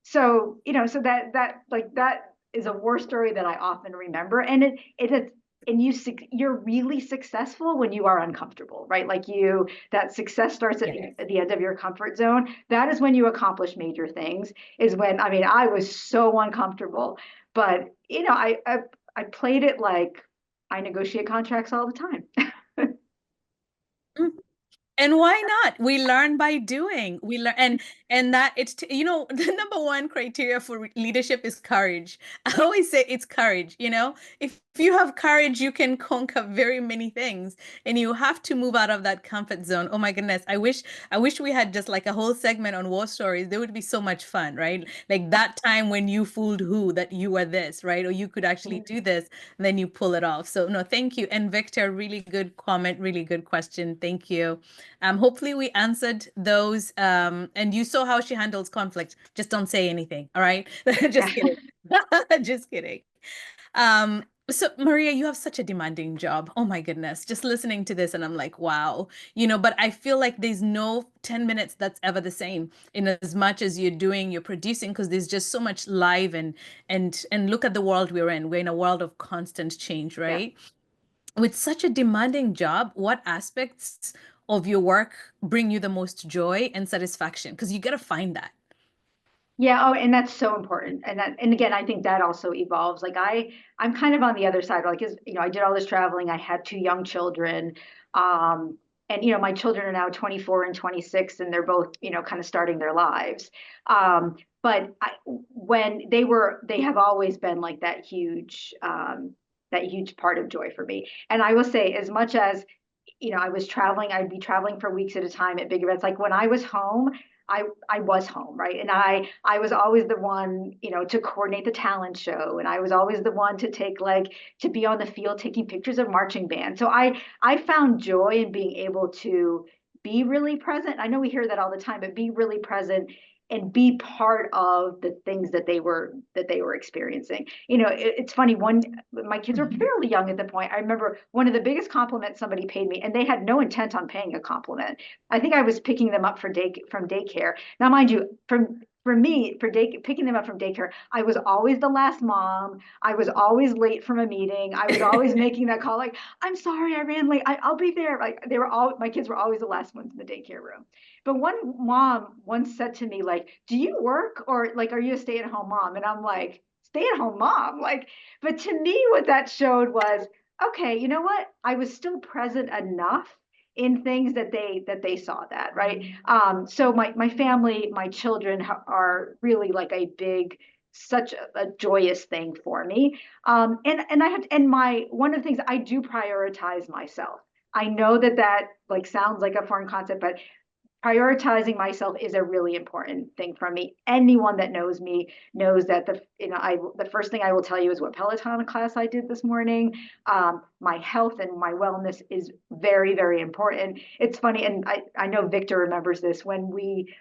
So that is a war story that I often remember. And you're really successful when you are uncomfortable, right? Like that success starts at the end of your comfort zone. That is when you accomplish major things, is when, I was so uncomfortable, but I played it like I negotiate contracts all the time. And why not? We learn by doing. We learn, and that it's the number one criteria for leadership is courage. I always say it's courage. If you have courage, you can conquer very many things, and you have to move out of that comfort zone. Oh my goodness, I wish we had just like a whole segment on war stories. There would be so much fun, right? Like that time when you fooled who that you were this, right? Or you could actually do this, and then you pull it off. So no, thank you. And Victor, really good comment, really good question. Thank you. Hopefully we answered those. And you saw how she handles conflict. Just don't say anything. All right. Just kidding. Just kidding. So Maria, you have such a demanding job. Oh my goodness. Just listening to this and I'm like, wow, but I feel like there's no 10 minutes that's ever the same in as much as you're producing, because there's just so much live and look at the world we're in. We're in a world of constant change, right? Yeah. With such a demanding job, what aspects of your work bring you the most joy and satisfaction? Because you got to find that. Yeah. Oh, and that's so important. And again, I think that also evolves. Like I'm kind of on the other side, like, I did all this traveling. I had 2 young children. And, my children are now 24 and 26, and they're both, kind of starting their lives. But when they have always been like that huge part of joy for me. And I will say, as much as I was traveling, I'd be traveling for weeks at a time at big events. Like when I was home, I was home, right? And I was always the one, to coordinate the talent show. And I was always the one to be on the field taking pictures of marching band. So I found joy in being able to be really present. I know we hear that all the time, but be really present and be part of the things that they were experiencing. It's funny, my kids were fairly young at the point. I remember one of the biggest compliments somebody paid me, and they had no intent on paying a compliment. I think I was picking them up from daycare. Now, mind you, for me, picking them up from daycare, I was always the last mom. I was always late from a meeting. I was always making that call, like, I'm sorry, I ran late. I'll be there. Like my kids were always the last ones in the daycare room. But one mom once said to me, like, do you work, or like, are you a stay-at-home mom? And I'm like, stay-at-home mom? Like, but to me, what that showed was, okay, you know what? I was still present enough in things that they saw that, right? So my family, my children are really like such a joyous thing for me. And I have, and one of the things I do prioritize myself. I know that like sounds like a foreign concept, but prioritizing myself is a really important thing for me. Anyone that knows me knows that the first thing I will tell you is what Peloton class I did this morning. My health and my wellness is very, very important. It's funny, and I know Victor remembers this, when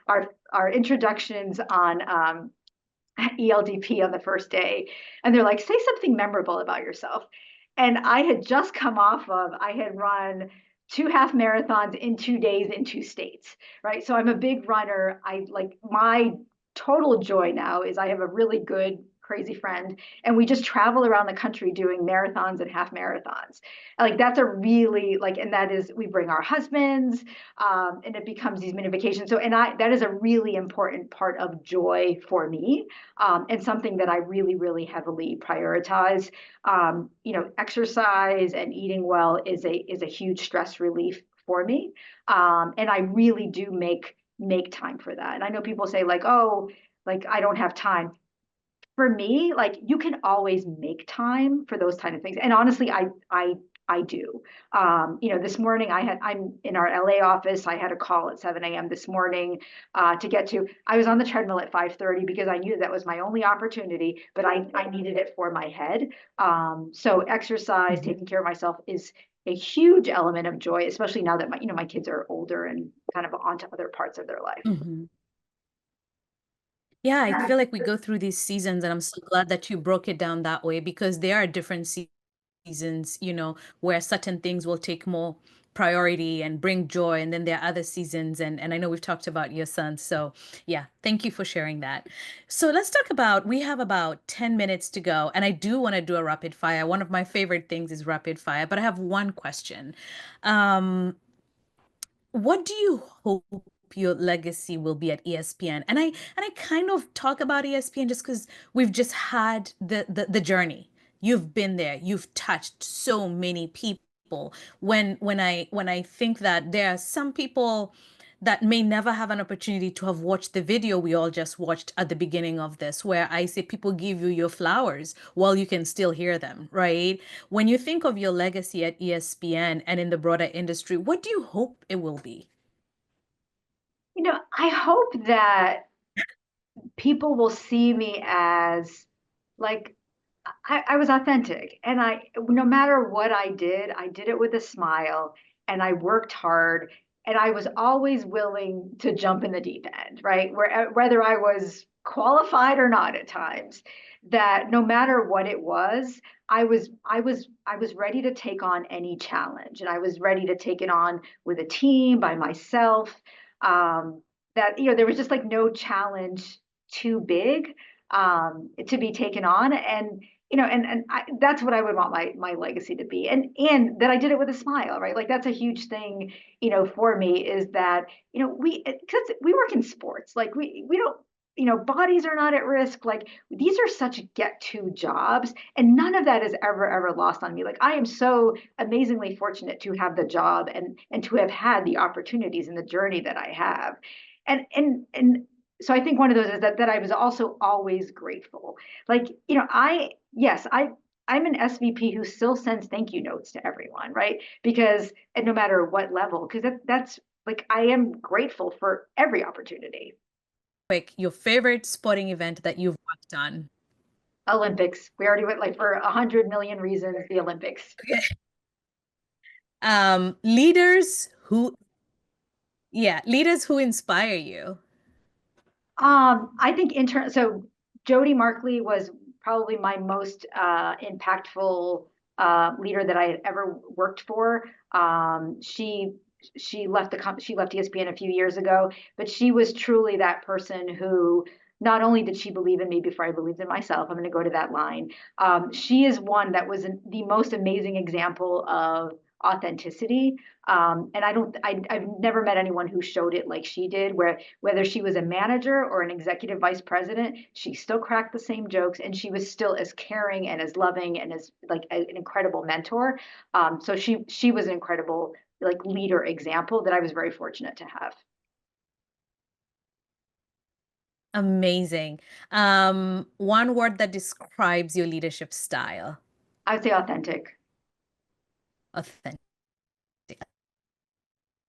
our introductions on ELDP on the first day, and they're like, say something memorable about yourself. And I had just come off of, I had run 2 half marathons in 2 days in 2 states, right? So I'm a big runner. I like, my total joy now is I have a really good, crazy friend, and we just travel around the country doing marathons and half marathons. Like, that's a really, like, and that is, we bring our husbands, and it becomes these mini vacations. So, and that is a really important part of joy for me, and something that I really, really heavily prioritize. Exercise and eating well is a huge stress relief for me, and I really do make time for that. And I know people say, like, oh, like, I don't have time. For me, like, you can always make time for those kind of things. And honestly, I do. This morning I'm in our LA office. I had a call at 7 a.m. this morning to get to. I was on the treadmill at 5:30 because I knew that was my only opportunity, but I needed it for my head. So exercise, taking care of myself is a huge element of joy, especially now that my kids are older and kind of onto other parts of their life. Mm-hmm. Yeah, I feel like we go through these seasons, and I'm so glad that you broke it down that way, because there are different seasons, where certain things will take more priority and bring joy, and then there are other seasons, and I know we've talked about your son. So yeah, thank you for sharing that. So let's talk about, we have about 10 minutes to go, and I do want to do a rapid fire. One of my favorite things is rapid fire, but I have one question. What do you hope your legacy will be at ESPN? And I kind of talk about ESPN just because we've just had the journey. You've been there. You've touched so many people. When I think that there are some people that may never have an opportunity to have watched the video we all just watched at the beginning of this, where I say people give you your flowers while you can still hear them, right? When you think of your legacy at ESPN and in the broader industry, what do you hope it will be? I hope that people will see me as, like, I was authentic, and no matter what I did it with a smile, and I worked hard, and I was always willing to jump in the deep end, right? Whether I was qualified or not at times, that no matter what it was, I was ready to take on any challenge, and I was ready to take it on with a team, by myself. That there was just like no challenge too big to be taken on, and that's what I would want my legacy to be, and that I did it with a smile, right? Like, that's a huge thing, for me, is that because we work in sports, like, we don't, bodies are not at risk. Like, these are such get to jobs, and none of that is ever lost on me. Like, I am so amazingly fortunate to have the job, and to have had the opportunities and the journey that I have, and so I think one of those is that I was also always grateful. Like, I'm an SVP who still sends thank you notes to everyone, right? Because, and no matter what level, because that's like, I am grateful for every opportunity. Like, your favorite sporting event that you've worked on? Olympics. We already went, like, for 100 million reasons, the Olympics. Okay. Leaders who, yeah, leaders who inspire you. I think so Jody Markley was probably my most impactful leader that I had ever worked for. She left she left ESPN a few years ago, but she was truly that person who not only did she believe in me before I believed in myself, I'm going to go to that line. She is one that was the most amazing example of authenticity. And I've never met anyone who showed it like she did, where whether she was a manager or an executive vice president, she still cracked the same jokes, and she was still as caring and as loving and as like an incredible mentor. So she was an incredible like leader example that I was very fortunate to have. Amazing. One word that describes your leadership style. I would say authentic. Authentic.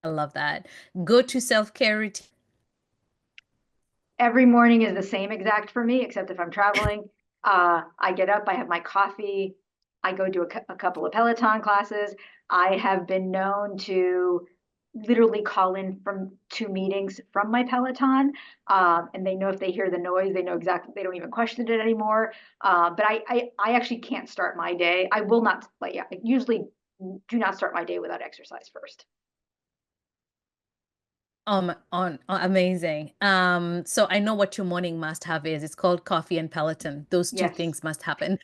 I love that. Go to self-care routine. Every morning is the same exact for me, except if I'm traveling. I get up, I have my coffee, I go do a couple of Peloton classes. I have been known to literally call in from 2 meetings from my Peloton, and they know if they hear the noise, they know exactly, they don't even question it anymore. But I actually can't start my day. I will not, like, I usually do not start my day without exercise first. Amazing. So I know what your morning must have is. It's called coffee and Peloton. Those two Yes. things must happen.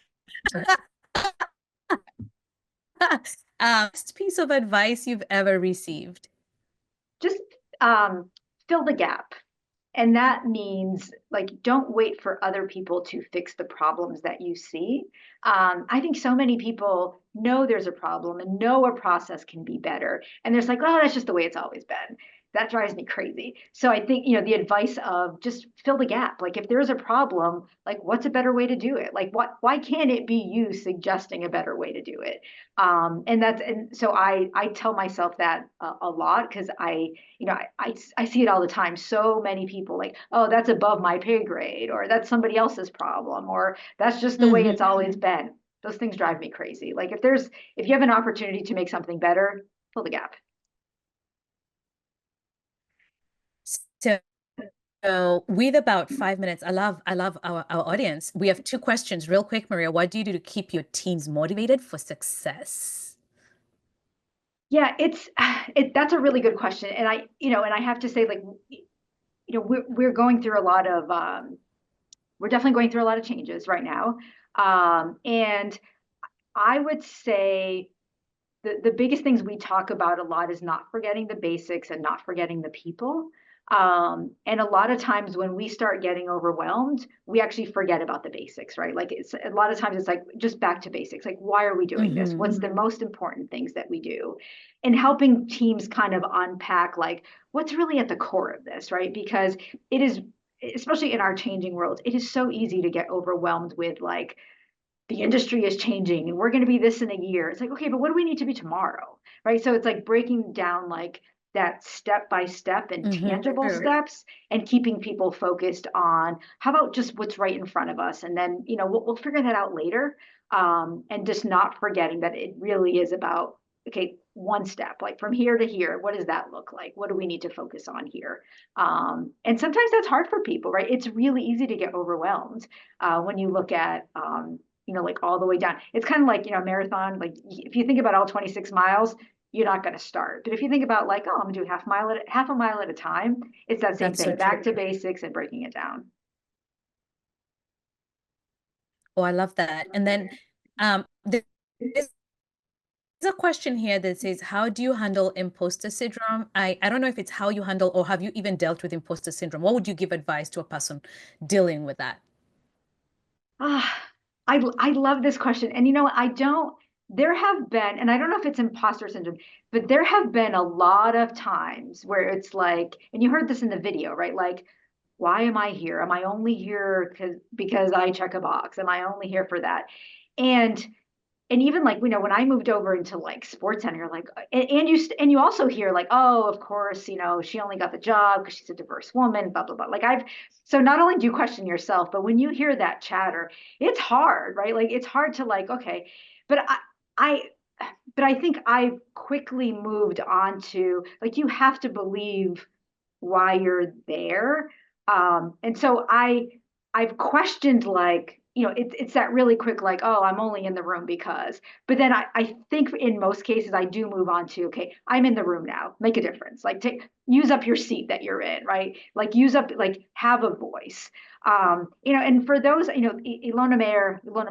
Best piece of advice you've ever received? Just fill the gap. And that means like, don't wait for other people to fix the problems that you see. I think so many people know there's a problem and know a process can be better. And there's like, oh, that's just the way it's always been. That drives me crazy. So I think, the advice of just fill the gap. Like if there's a problem, like what's a better way to do it? Like why can't it be you suggesting a better way to do it? And so I tell myself that a lot, because I see it all the time. So many people like, oh, that's above my pay grade, or that's somebody else's problem, or that's just the way it's always been. Those things drive me crazy. Like if you have an opportunity to make something better, fill the gap. So with about 5 minutes, I love our audience. We have 2 questions real quick, Maria. What do you do to keep your teams motivated for success? Yeah, that's a really good question. And I have to say, like, we're going through a lot of, we're definitely going through a lot of changes right now. And I would say the biggest things we talk about a lot is not forgetting the basics and not forgetting the people. And a lot of times when we start getting overwhelmed, we actually forget about the basics, right? Like it's a lot of times it's like just back to basics. Like, why are we doing this? What's the most important things that we do? And helping teams kind of unpack like what's really at the core of this, right? Because it is, especially in our changing world, it is so easy to get overwhelmed with like, the industry is changing and we're going to be this in a year. It's like, okay, but what do we need to be tomorrow? Right. So it's like breaking down like that step by step and tangible steps, and keeping people focused on how about just what's right in front of us. And then, we'll figure that out later. And just not forgetting that it really is about, okay, one step, like from here to here, what does that look like? What do we need to focus on here? And sometimes that's hard for people, right? It's really easy to get overwhelmed when you look at, like all the way down. It's kind of like, a marathon. Like if you think about all 26 miles, you're not going to start. But if you think about like, oh, I'm going to do half a mile at a time, it's that same thing, back to basics and breaking it down. Oh, I love that. And then there's a question here that says, how do you handle imposter syndrome? I don't know if it's how you handle, or have you even dealt with imposter syndrome? What would you give advice to a person dealing with that? I love this question. And there have been, and I don't know if it's imposter syndrome, but there have been a lot of times where it's like, and you heard this in the video, right? Like, why am I here? Am I only here because I check a box? Am I only here for that? And even like, when I moved over into like SportsCenter, like, and you also hear like, oh, of course, she only got the job because she's a diverse woman, blah, blah, blah. Like so not only do you question yourself, but when you hear that chatter, it's hard, right? Like it's hard to like, okay, but I think I've quickly moved on to like, you have to believe why you're there. And so I've questioned like, it's that really quick, like, oh, I'm only in the room because. But then I think in most cases I do move on to, okay, I'm in the room now, make a difference. Like use up your seat that you're in, right? Like have a voice. And for those, Ilona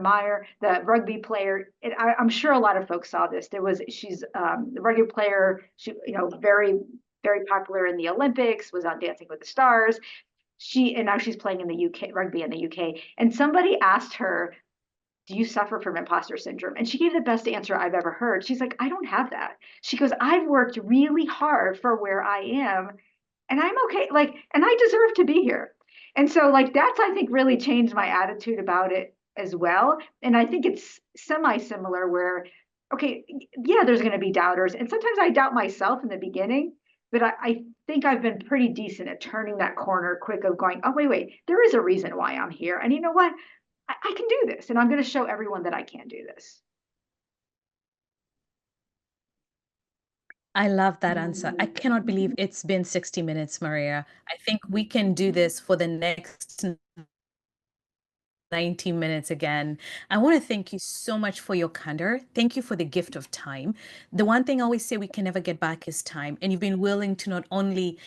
Meyer, the rugby player, I'm sure a lot of folks saw this. She's the rugby player, she, very, very popular in the Olympics, was on Dancing with the Stars. And now she's playing in the UK, rugby in the UK. And somebody asked her, do you suffer from imposter syndrome? And she gave the best answer I've ever heard. She's like, I don't have that. She goes, I've worked really hard for where I am and I'm okay. And I deserve to be here. And so that's, I think, really changed my attitude about it as well. And I think it's semi-similar where, okay, yeah, there's going to be doubters. And sometimes I doubt myself in the beginning, but I think I've been pretty decent at turning that corner quick of going, oh, wait, there is a reason why I'm here. And you know what? I can do this. And I'm going to show everyone that I can do this. I love that answer. I cannot believe it's been 60 minutes, Maria. I think we can do this for the next 90 minutes again. I want to thank you so much for your candor. Thank you for the gift of time. The one thing I always say we can never get back is time. And you've been willing to not only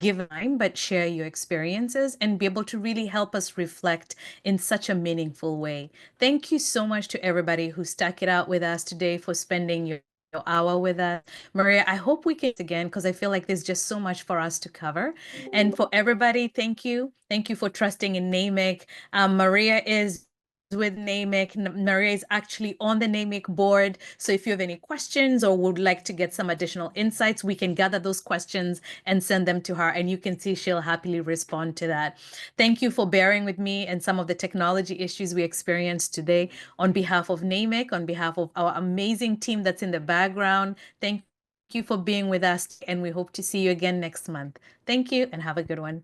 give time, but share your experiences and be able to really help us reflect in such a meaningful way. Thank you so much to everybody who stuck it out with us today, for spending your hour with us. Maria, I hope we can again, because I feel like there's just so much for us to cover. And for everybody, thank you. Thank you for trusting in NAMIC. Maria is with NAMIC. Maria is actually on the NAMIC board. So if you have any questions or would like to get some additional insights, we can gather those questions and send them to her. And you can see she'll happily respond to that. Thank you for bearing with me and some of the technology issues we experienced today. On behalf of NAMIC, on behalf of our amazing team that's in the background, thank you for being with us. And we hope to see you again next month. Thank you and have a good one.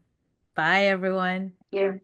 Bye, everyone. Thank you.